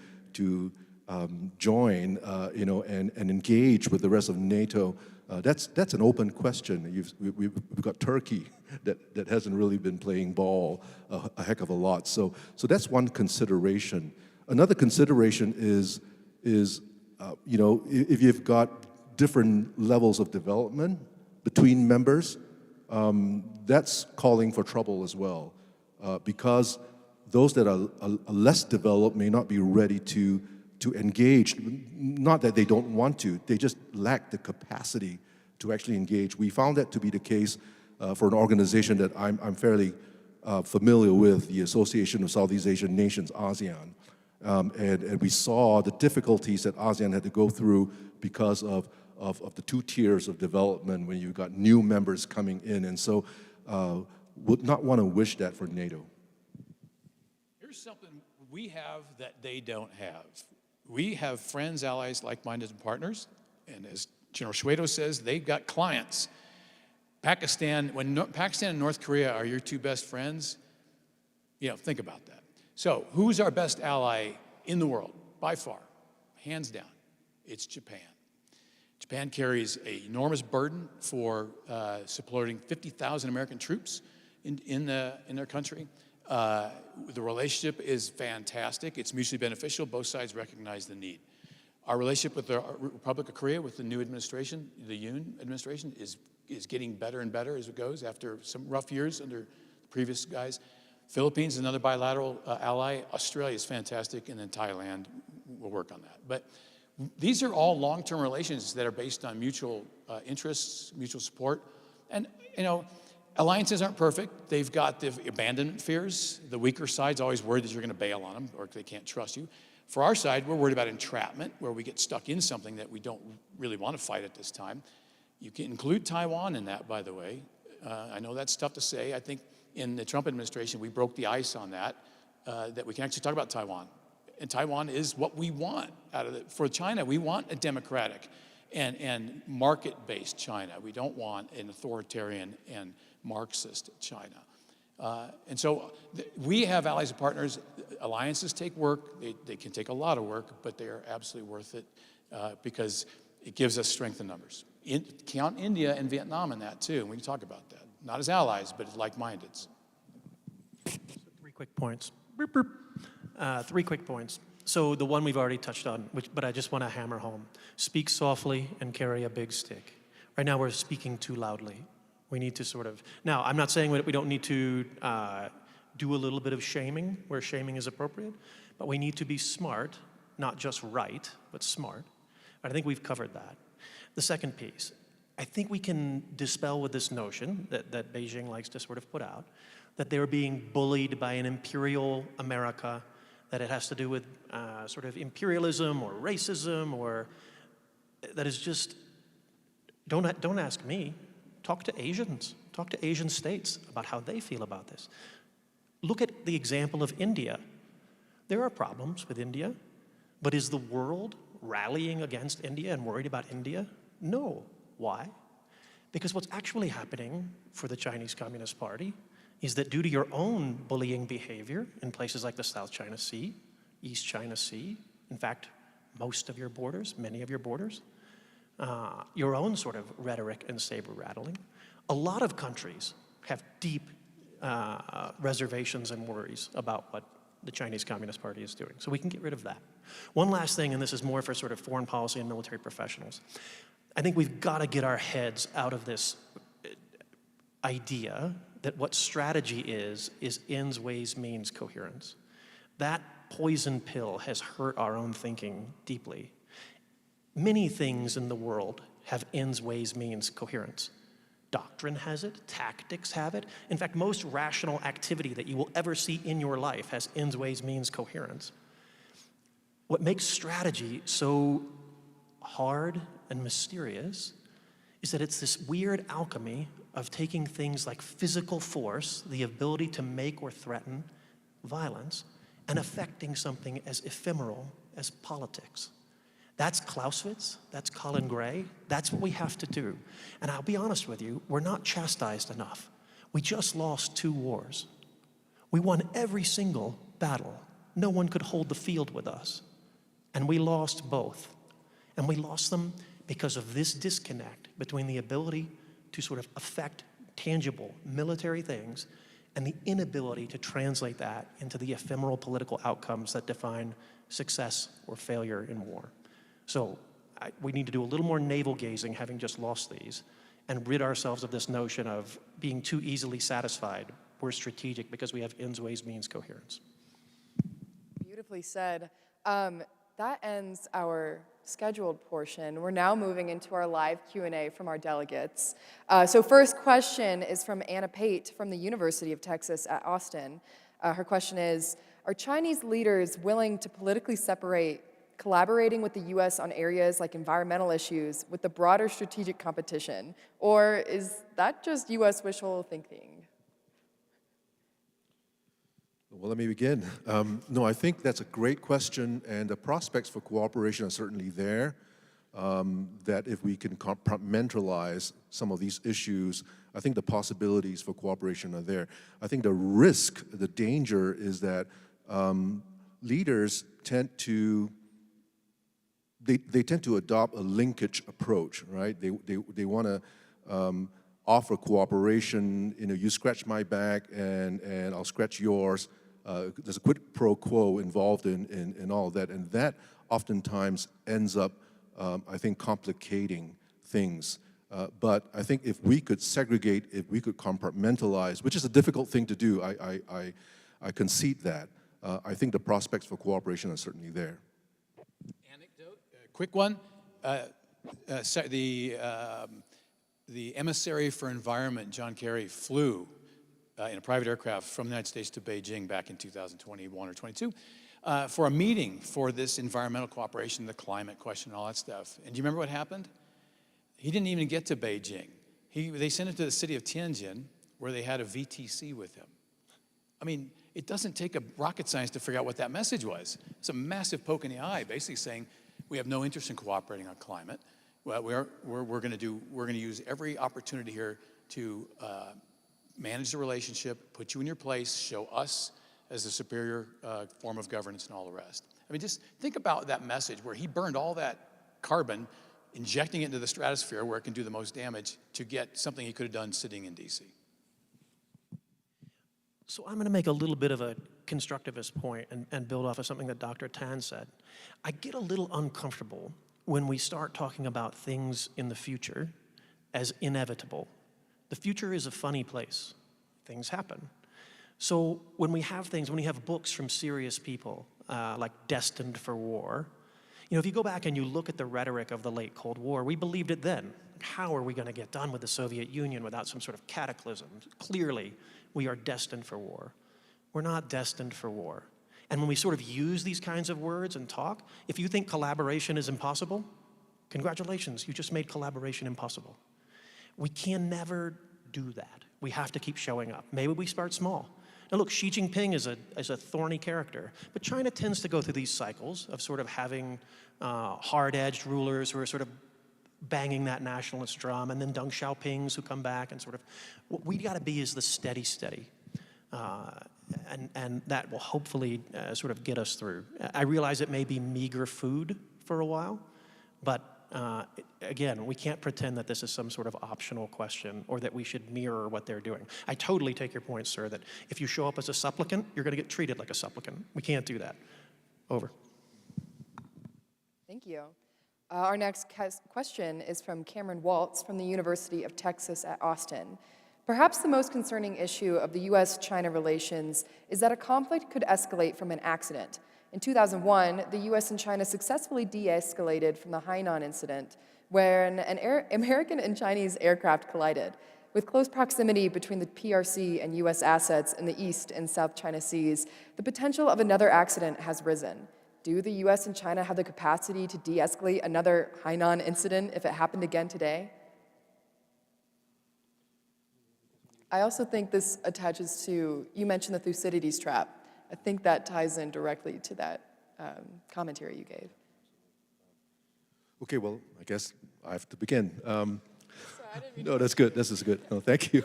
join, and engage with the rest of NATO, that's an open question. We've got Turkey that hasn't really been playing ball a heck of a lot. So that's one consideration. Another consideration is if you've got different levels of development between members, that's calling for trouble as well, because those that are less developed may not be ready to engage. Not that they don't want to, they just lack the capacity to actually engage. We found that to be the case for an organization that I'm fairly familiar with, the Association of Southeast Asian Nations, ASEAN. And we saw the difficulties that ASEAN had to go through because of the two tiers of development when you've got new members coming in. And so would not want to wish that for NATO. Here's something we have that they don't have. We have friends, allies, like-minded partners, and as General Shwedo says, they've got clients. Pakistan, when Pakistan and North Korea are your two best friends, think about that. So who's our best ally in the world? By far, hands down, it's Japan. Japan carries an enormous burden for supporting 50,000 American troops in their country. The relationship is fantastic. It's mutually beneficial. Both sides recognize the need. Our relationship with the Republic of Korea, with the new administration, the Yoon administration, is getting better and better as it goes after some rough years under the previous guys. Philippines is another bilateral ally. Australia is fantastic, and then Thailand will work on that. But these are all long-term relations that are based on mutual interests, mutual support. And, alliances aren't perfect. They've got the abandonment fears. The weaker side's always worried that you're going to bail on them or they can't trust you. For our side, we're worried about entrapment, where we get stuck in something that we don't really want to fight at this time. You can include Taiwan in that, by the way. I know that's tough to say. I think in the Trump administration, we broke the ice on that, that we can actually talk about Taiwan. And Taiwan is what we want out of it. For China, we want a democratic and market-based China. We don't want an authoritarian and Marxist China. And so we have allies and partners. Alliances take work. They can take a lot of work, but they are absolutely worth it because it gives us strength in numbers. Count India and Vietnam in that too, and we can talk about that. Not as allies, but as like-mindeds. So 3 quick points. Burp, burp. 3 quick points. So the one we've already touched on, but I just want to hammer home. Speak softly and carry a big stick. Right now we're speaking too loudly. We need to sort of, now I'm not saying that we don't need to do a little bit of shaming where shaming is appropriate, but we need to be smart, not just right, but smart. I think we've covered that. The second piece, I think we can dispel with this notion that Beijing likes to sort of put out, that they're being bullied by an imperial America, that it has to do with sort of imperialism or racism, or that is just, don't ask me. Talk to Asians. Talk to Asian states about how they feel about this. Look at the example of India. There are problems with India, but is the world rallying against India and worried about India? No. Why? Because what's actually happening for the Chinese Communist Party is that due to your own bullying behavior in places like the South China Sea, East China Sea, in fact, most of your borders, many of your borders, your own sort of rhetoric and saber rattling, a lot of countries have deep reservations and worries about what the Chinese Communist Party is doing. So we can get rid of that. One last thing, and this is more for sort of foreign policy and military professionals. I think we've got to get our heads out of this idea that what strategy is ends, ways, means coherence. That poison pill has hurt our own thinking deeply. Many things in the world have ends, ways, means coherence. Doctrine has it, tactics have it. In fact, most rational activity that you will ever see in your life has ends, ways, means coherence. What makes strategy so hard and mysterious is that it's this weird alchemy of taking things like physical force, the ability to make or threaten violence, and affecting something as ephemeral as politics. That's Clausewitz, that's Colin Gray, that's what we have to do. And I'll be honest with you, we're not chastised enough. We just lost 2 wars. We won every single battle. No one could hold the field with us. And we lost both. And we lost them because of this disconnect between the ability to sort of affect tangible military things and the inability to translate that into the ephemeral political outcomes that define success or failure in war. So we need to do a little more navel gazing, having just lost these, and rid ourselves of this notion of being too easily satisfied. We're strategic because we have ends, ways, means coherence. Beautifully said. That ends our scheduled portion. We're now moving into our live Q&A from our delegates. So first question is from Anna Pate from the University of Texas at Austin. Her question is, are Chinese leaders willing to politically separate collaborating with the U.S. on areas like environmental issues with the broader strategic competition? Or is that just U.S. wishful thinking? Well, let me begin. No, I think that's a great question, and the prospects for cooperation are certainly there. That if we can compartmentalize some of these issues, I think the possibilities for cooperation are there. I think the risk, the danger is that leaders tend to they tend to adopt a linkage approach, right? They want to offer cooperation. You know, you scratch my back and I'll scratch yours. There's a quid pro quo involved in all of that, and that oftentimes ends up, I think, complicating things. But I think if we could segregate, if we could compartmentalize, which is a difficult thing to do, I concede that. I think the prospects for cooperation are certainly there. Anecdote, quick one. The the emissary for environment, John Kerry, flew in a private aircraft from the United States to Beijing back in 2021 or 22 for a meeting for this environmental cooperation, the climate question, and all that stuff. And do you remember what happened? He didn't even get to Beijing. They sent him to the city of Tianjin, where they had a VTC with him. I mean, it doesn't take a rocket science to figure out what that message was. It's a massive poke in the eye, basically saying we have no interest in cooperating on climate. Well, we're going to use every opportunity here to manage the relationship, put you in your place, show us as the superior form of governance and all the rest. I mean, just think about that message where he burned all that carbon, injecting it into the stratosphere where it can do the most damage to get something he could have done sitting in DC. So I'm going to make a little bit of a constructivist point and build off of something that Dr. Tan said. I get a little uncomfortable when we start talking about things in the future as inevitable. The future is a funny place. Things happen. So when we have things, when we have books from serious people, like Destined for War, you know, if you go back and you look at the rhetoric of the late Cold War, we believed it then. How are we going to get done with the Soviet Union without some sort of cataclysm? Clearly, we are destined for war. We're not destined for war. And when we sort of use these kinds of words and talk, if you think collaboration is impossible, congratulations, you just made collaboration impossible. We can never do that. We have to keep showing up. Maybe we start small. Now look, Xi Jinping is a thorny character, but China tends to go through these cycles of sort of having hard-edged rulers who are sort of banging that nationalist drum, and then Deng Xiaopings who come back and sort of, what we gotta be is the steady. And that will hopefully sort of get us through. I realize it may be meager food for a while, but again, we can't pretend that this is some sort of optional question or that we should mirror what they're doing. I totally take your point, sir, that if you show up as a supplicant, you're gonna get treated like a supplicant. We can't do that. Over. Thank you. Our next question is from Cameron Waltz from the University of Texas at Austin. Perhaps the most concerning issue of the US-China relations is that a conflict could escalate from an accident. In 2001, the US and China successfully de-escalated from the Hainan incident, where an American and Chinese aircraft collided. With close proximity between the PRC and US assets in the East and South China Seas, the potential of another accident has risen. Do the US and China have the capacity to de-escalate another Hainan incident if it happened again today? I also think this attaches to, you mentioned the Thucydides trap. I think that ties in directly to that commentary you gave. Okay, well, I guess I have to begin. No, that's good. This is good. No, thank you.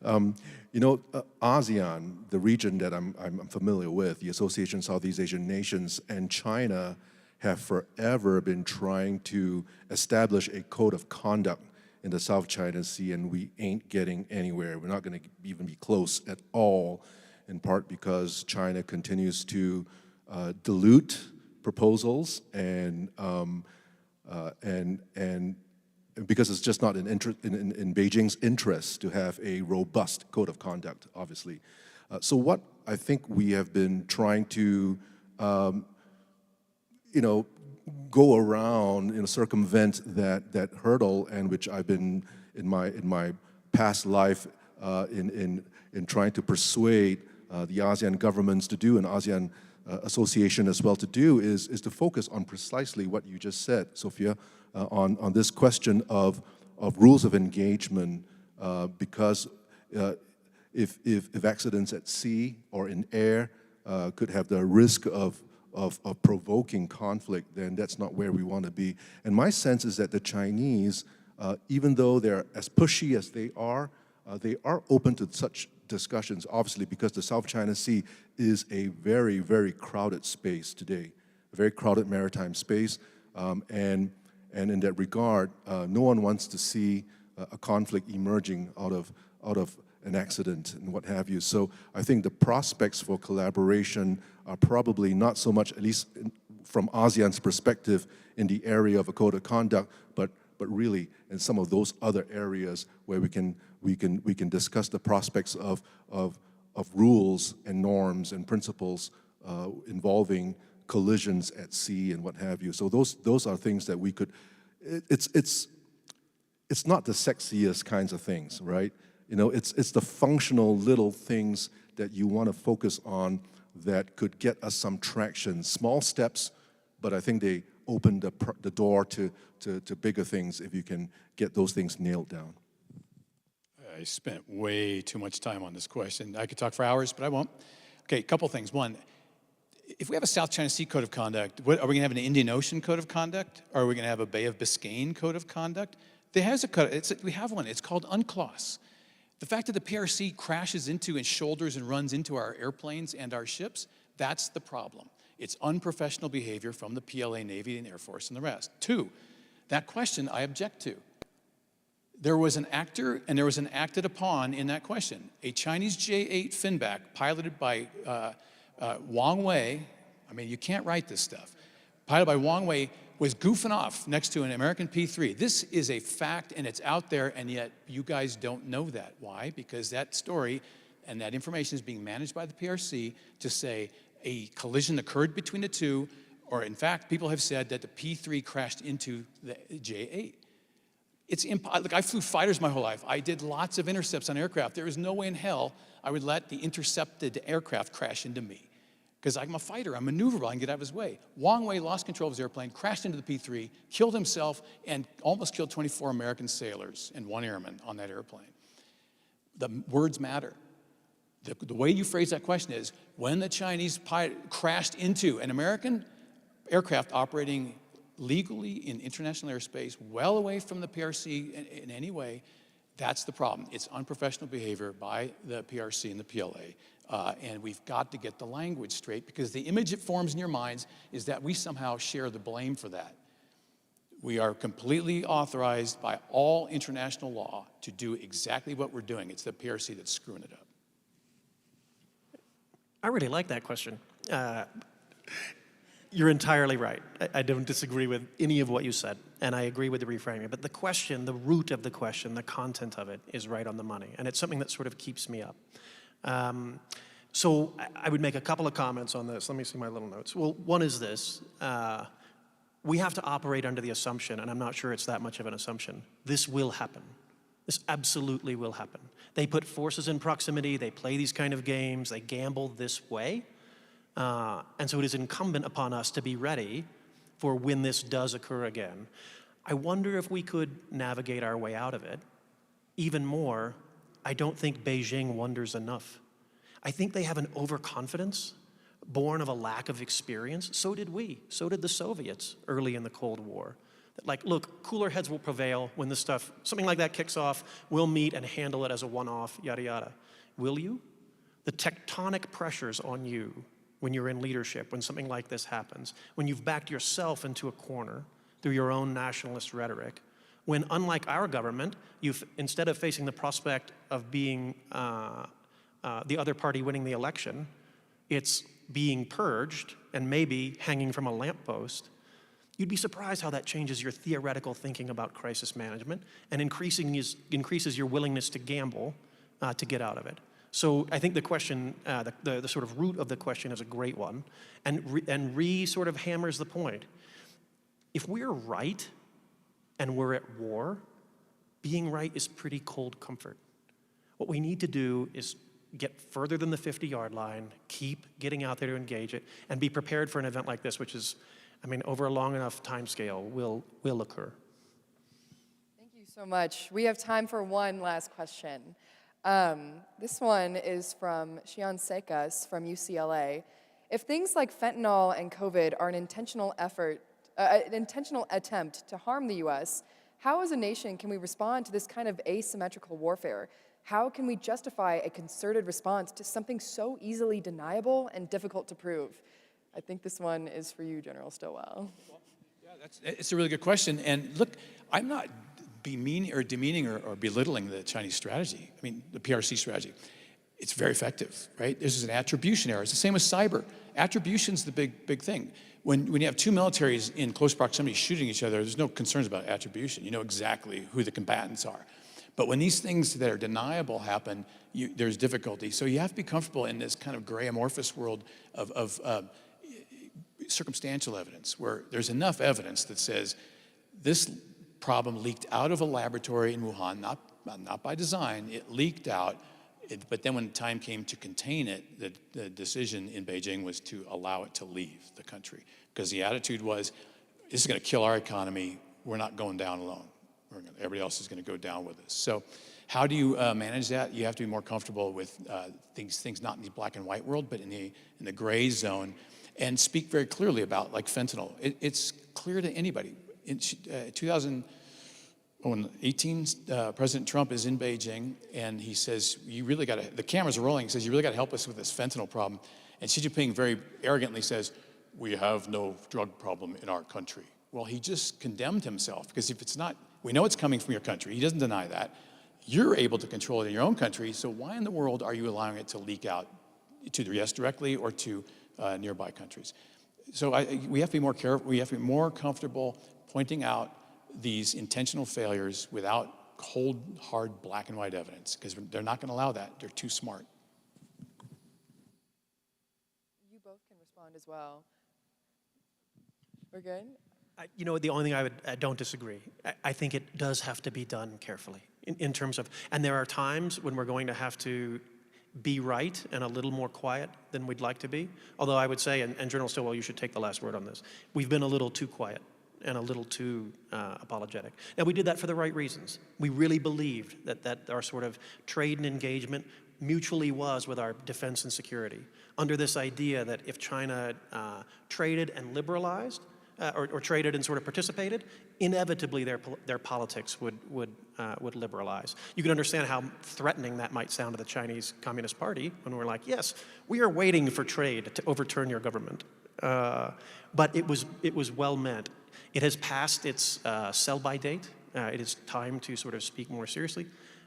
You know, ASEAN, the region that I'm familiar with, the Association of Southeast Asian Nations, and China have forever been trying to establish a code of conduct in the South China Sea, and we ain't getting anywhere. We're not going to even be close at all, in part because China continues to dilute proposals and because it's just not in Beijing's interest to have a robust code of conduct, obviously. So what I think we have been trying to, you know, go around, you know, circumvent that hurdle, and which I've been in my past life in trying to persuade the ASEAN governments to do, and ASEAN Association as well to do, is to focus on precisely what you just said, Sophia, on this question of rules of engagement, because if accidents at sea or in air could have the risk of provoking conflict, then that's not where we want to be. And my sense is that the Chinese, even though they're as pushy as they are open to such discussions, obviously, because the South China Sea is a very, very crowded space today, a very crowded maritime space, and in that regard, no one wants to see a conflict emerging out of an accident and what have you. So I think the prospects for collaboration are probably not so much, at least from ASEAN's perspective, in the area of a code of conduct, but really in some of those other areas where we can discuss the prospects of rules and norms and principles involving collisions at sea and what have you. So those are things that we could. It's it's not the sexiest kinds of things, right? You know, it's the functional little things that you want to focus on that could get us some traction. Small steps, but I think they open the door to bigger things if you can get those things nailed down. I spent way too much time on this question. I could talk for hours, but I won't. Okay, a couple things. One, if we have a South China Sea Code of Conduct, are we going to have an Indian Ocean Code of Conduct? Or are we going to have a Bay of Biscayne Code of Conduct? There has a code. We have one. It's called UNCLOS. The fact that the PRC crashes into and shoulders and runs into our airplanes and our ships, that's the problem. It's unprofessional behavior from the PLA Navy and Air Force and the rest. Two, that question I object to. There was an actor and there was an acted upon in that question. A Chinese J-8 Finback piloted by Wang Wei, I mean, you can't write this stuff, piloted by Wang Wei, was goofing off next to an American P-3. This is a fact and it's out there, and yet you guys don't know that. Why? Because that story and that information is being managed by the PRC to say a collision occurred between the two, or in fact, people have said that the P-3 crashed into the J-8. It's look, I flew fighters my whole life. I did lots of intercepts on aircraft. There is no way in hell I would let the intercepted aircraft crash into me. Because I'm a fighter, I'm maneuverable, I can get out of his way. Wang Wei lost control of his airplane, crashed into the P-3, killed himself, and almost killed 24 American sailors and 1 airman on that airplane. The words matter. The way you phrase that question is, when the Chinese pilot crashed into an American aircraft operating legally in international airspace, well away from the PRC in any way, that's the problem. It's unprofessional behavior by the PRC and the PLA. And we've got to get the language straight, because the image it forms in your minds is that we somehow share the blame for that. We are completely authorized by all international law to do exactly what we're doing. It's the PRC that's screwing it up. I really like that question. You're entirely right. I don't disagree with any of what you said, and I agree with the reframing. But the question, the root of the question, the content of it is right on the money, and it's something that sort of keeps me up. So I would make a couple of comments on this. Let me see my little notes. Well, one is this. We have to operate under the assumption, and I'm not sure it's that much of an assumption, this will happen. This absolutely will happen. They put forces in proximity, they play these kind of games, they gamble this way. And so it is incumbent upon us to be ready for when this does occur again. I wonder if we could navigate our way out of it. Even more, I don't think Beijing wonders enough. I think they have an overconfidence born of a lack of experience. So did we. So did the Soviets early in the Cold War. Like, look, cooler heads will prevail when this stuff, something like that kicks off. We'll meet and handle it as a one-off, yada, yada. Will you? The tectonic pressures on you when you're in leadership, when something like this happens, when you've backed yourself into a corner through your own nationalist rhetoric, when, unlike our government, instead of facing the prospect of being the other party winning the election, it's being purged and maybe hanging from a lamppost, you'd be surprised how that changes your theoretical thinking about crisis management and increases your willingness to gamble to get out of it. So I think the question, the sort of root of the question is a great one, and sort of hammers the point. If we're right and we're at war, being right is pretty cold comfort. What we need to do is get further than the 50-yard line, keep getting out there to engage it, and be prepared for an event like this, which is, I mean, over a long enough time scale, will occur. Thank you so much. We have time for one last question. This one is from Xian Sekas from UCLA. If things like fentanyl and COVID are an intentional attempt to harm the U.S., how as a nation can we respond to this kind of asymmetrical warfare? How can we justify a concerted response to something so easily deniable and difficult to prove? I think this one is for you, General Stilwell. Yeah, it's a really good question. And look, I'm not demeaning or belittling the Chinese strategy. I mean, the PRC strategy. It's very effective, right? This is an attribution error. It's the same with cyber. Attribution's the big thing. When you have two militaries in close proximity shooting each other, there's no concerns about attribution. You know exactly who the combatants are. But when these things that are deniable happen, there's difficulty. So you have to be comfortable in this kind of gray amorphous world of circumstantial evidence, where there's enough evidence that says this problem leaked out of a laboratory in Wuhan, not by design, it leaked out. But then when time came to contain it, the decision in Beijing was to allow it to leave the country. Because the attitude was, this is going to kill our economy. We're not going down alone. Everybody else is going to go down with us. So how do you manage that? You have to be more comfortable with things not in the black and white world, but in the gray zone, and speak very clearly about, like, fentanyl. It's clear to anybody. In 2018, President Trump is in Beijing, and he says, you really got to, the cameras are rolling, he says, you really got to help us with this fentanyl problem. And Xi Jinping very arrogantly says, we have no drug problem in our country. Well, he just condemned himself, because if it's not, we know it's coming from your country. He doesn't deny that. You're able to control it in your own country, so why in the world are you allowing it to leak out to the U.S. directly or to nearby countries? So we have to be more careful. We have to be more comfortable pointing out these intentional failures without cold, hard, black and white evidence, because they're not going to allow that. They're too smart. You both can respond as well. We're good? You know, the only thing I don't disagree. I think it does have to be done carefully in terms of, and there are times when we're going to have to be right and a little more quiet than we'd like to be. Although I would say, and General Stilwell, you should take the last word on this, we've been a little too quiet and a little too apologetic. Now, we did that for the right reasons. We really believed that our sort of trade and engagement mutually was with our defense and security, under this idea that if China traded and liberalized, or traded and sort of participated, inevitably their politics would liberalize. You can understand how threatening that might sound to the Chinese Communist Party when we're like, yes, we are waiting for trade to overturn your government. But it was well meant. It has passed its sell-by date. It is time to sort of speak more seriously.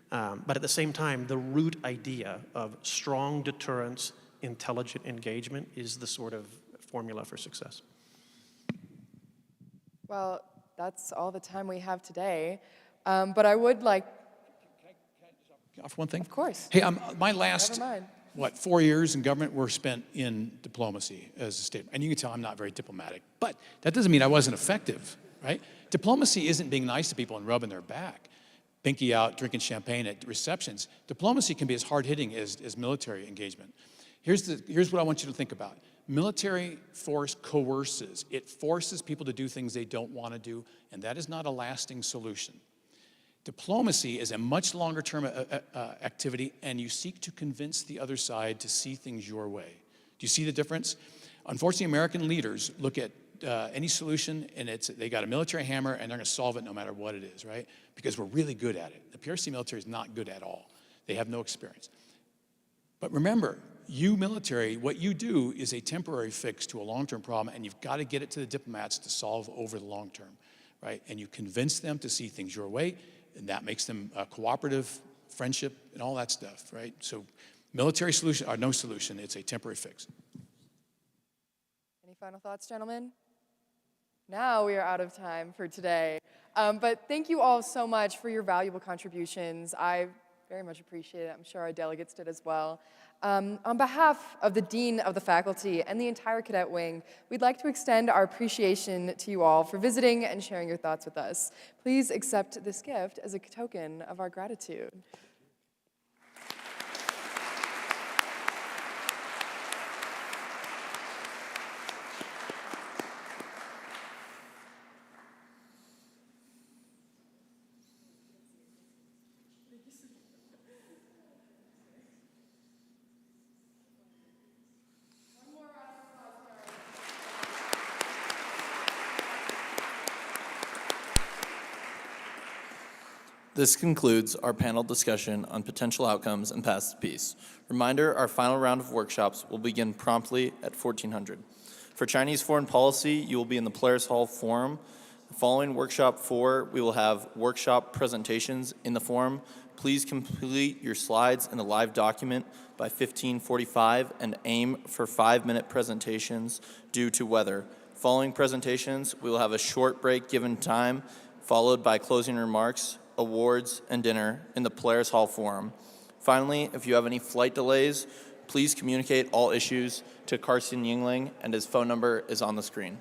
But at the same time, the root idea of strong deterrence, intelligent engagement is the sort of formula for success. Well, that's all the time we have today. But I would like... Can I just offer one thing? Of course. Hey, my last, Never mind. 4 years in government were spent in diplomacy as a state. And you can tell I'm not very diplomatic. But that doesn't mean I wasn't effective, right? Diplomacy isn't being nice to people and rubbing their back, pinky out, drinking champagne at receptions. Diplomacy can be as hard-hitting as military engagement. Here's what I want you to think about. Military force coerces. It forces people to do things they don't want to do, and that is not a lasting solution. Diplomacy is a much longer-term activity, and you seek to convince the other side to see things your way. Do you see the difference? Unfortunately, American leaders look at any solution, and they got a military hammer, and they're going to solve it no matter what it is, right? Because we're really good at it. The PRC military is not good at all. They have no experience. But remember, you military, what you do is a temporary fix to a long-term problem, and you've got to get it to the diplomats to solve over the long term, right? And you convince them to see things your way, and that makes them cooperative, friendship, and all that stuff, right? So military solution or no solution, it's a temporary fix. Any final thoughts, gentlemen? Now we are out of time for today. But thank you all so much for your valuable contributions. I very much appreciate it. I'm sure our delegates did as well. On behalf of the Dean of the Faculty and the entire Cadet Wing, we'd like to extend our appreciation to you all for visiting and sharing your thoughts with us. Please accept this gift as a token of our gratitude. This concludes our panel discussion on potential outcomes and paths to peace. Reminder, our final round of workshops will begin promptly at 1400. For Chinese foreign policy, you will be in the Polaris Hall Forum. Following workshop 4, we will have workshop presentations in the forum. Please complete your slides in the live document by 1545 and aim for 5-minute presentations due to weather. Following presentations, we will have a short break given time, followed by closing remarks, awards, and dinner in the Polaris Hall Forum. Finally, if you have any flight delays, please communicate all issues to Carson Yingling, and his phone number is on the screen.